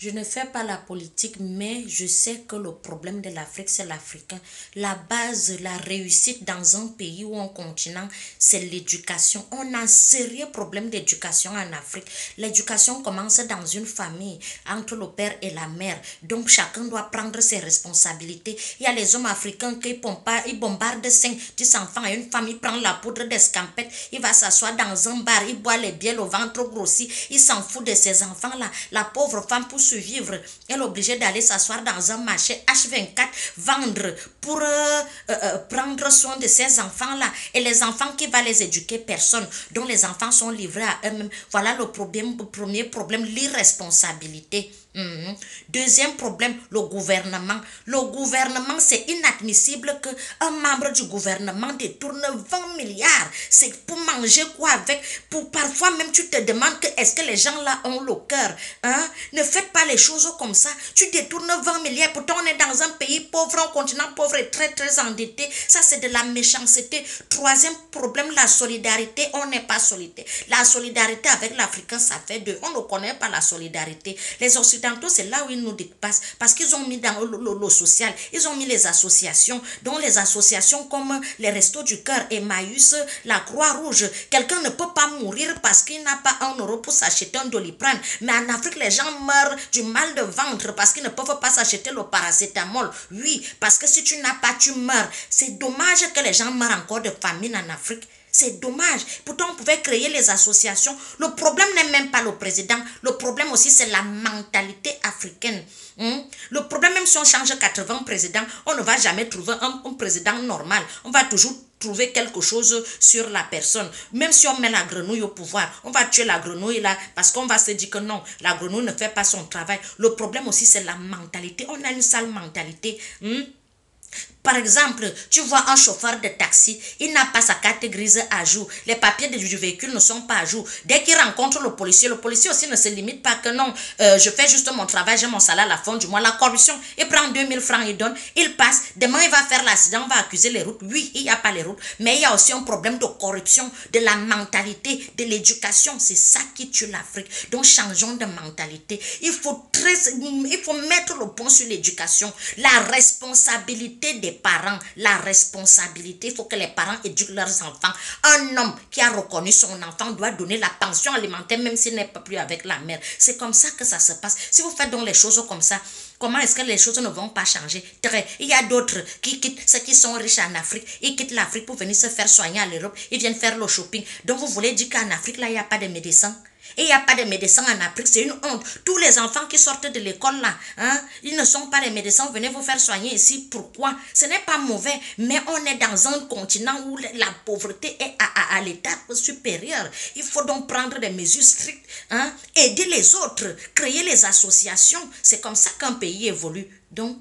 Je ne fais pas la politique, mais je sais que le problème de l'Afrique, c'est l'Africain. La base, la réussite dans un pays ou un continent, c'est l'éducation. On a un sérieux problème d'éducation en Afrique. L'éducation commence dans une famille, entre le père et la mère. Donc, chacun doit prendre ses responsabilités. Il y a les hommes africains qui bombardent 5-10 enfants et une famille prend la poudre d'escampette. Il va s'asseoir dans un bar, il boit les bières, le ventre grossit. Il s'en fout de ses enfants-là. La pauvre femme, pour survivre, elle est obligée d'aller s'asseoir dans un marché H24, vendre pour prendre soin de ses enfants-là. Et les enfants qui va les éduquer, personne. Donc les enfants sont livrés à eux-mêmes. Voilà le premier problème, l'irresponsabilité. Deuxième problème, le gouvernement. Le gouvernement, c'est inadmissible qu'un membre du gouvernement détourne 20 milliards. C'est pour manger quoi avec? Pour parfois même tu te demandes que est-ce que les gens là ont le cœur. Ne faites pas les choses comme ça. Tu détournes 20 milliards. Pourtant on est dans un pays pauvre, un continent pauvre et très très endetté. Ça c'est de la méchanceté. Troisième problème, la solidarité. On n'est pas solidaire. La solidarité avec l'Africain, ça fait deux. On ne connaît pas la solidarité. Les Occidentaux, c'est là où ils nous dépassent parce qu'ils ont mis dans le social, ils ont mis les associations, dont les associations comme les Restos du Cœur, Emmaüs, la Croix-Rouge. Quelqu'un ne peut pas mourir parce qu'il n'a pas 1 euro pour s'acheter un Doliprane. Mais en Afrique, les gens meurent du mal de ventre parce qu'ils ne peuvent pas s'acheter le paracétamol. Oui, parce que si tu n'as pas, tu meurs. C'est dommage que les gens meurent encore de famine en Afrique. C'est dommage. Pourtant, on pouvait créer les associations. Le problème n'est même pas le président. Le problème aussi, c'est la mentalité africaine. Le problème, même si on change 80 présidents, on ne va jamais trouver un président normal. On va toujours trouver quelque chose sur la personne. Même si on met la grenouille au pouvoir, on va tuer la grenouille là parce qu'on va se dire que non, la grenouille ne fait pas son travail. Le problème aussi, c'est la mentalité. On a une sale mentalité. Par exemple, tu vois un chauffeur de taxi, il n'a pas sa carte grise à jour. Les papiers du véhicule ne sont pas à jour. Dès qu'il rencontre le policier aussi ne se limite pas que non, je fais juste mon travail, j'ai mon salaire à la fin du mois. La corruption, il prend 2000 francs, il donne, il passe. Demain, il va faire l'accident, on va accuser les routes. Oui, il n'y a pas les routes, mais il y a aussi un problème de corruption, de la mentalité, de l'éducation. C'est ça qui tue l'Afrique. Donc, changeons de mentalité. Il faut mettre le point sur l'éducation. La responsabilité des parents, la responsabilité, il faut que les parents éduquent leurs enfants. Un homme qui a reconnu son enfant doit donner la pension alimentaire même s'il n'est pas plus avec la mère. C'est comme ça que ça se passe. Si vous faites donc les choses comme ça, comment est-ce que les choses ne vont pas changer? Il y a d'autres qui quittent, ceux qui sont riches en Afrique, ils quittent l'Afrique pour venir se faire soigner à l'Europe, ils viennent faire le shopping. Donc vous voulez dire qu'en Afrique, là, il n'y a pas de médecins? Et il n'y a pas de médecins en Afrique, c'est une honte. Tous les enfants qui sortent de l'école là, ils ne sont pas des médecins, venez vous faire soigner ici. Pourquoi? Ce n'est pas mauvais, mais on est dans un continent où la pauvreté est à l'état supérieur. Il faut donc prendre des mesures strictes, aider les autres, créer les associations. C'est comme ça qu'un pays évolue. Donc,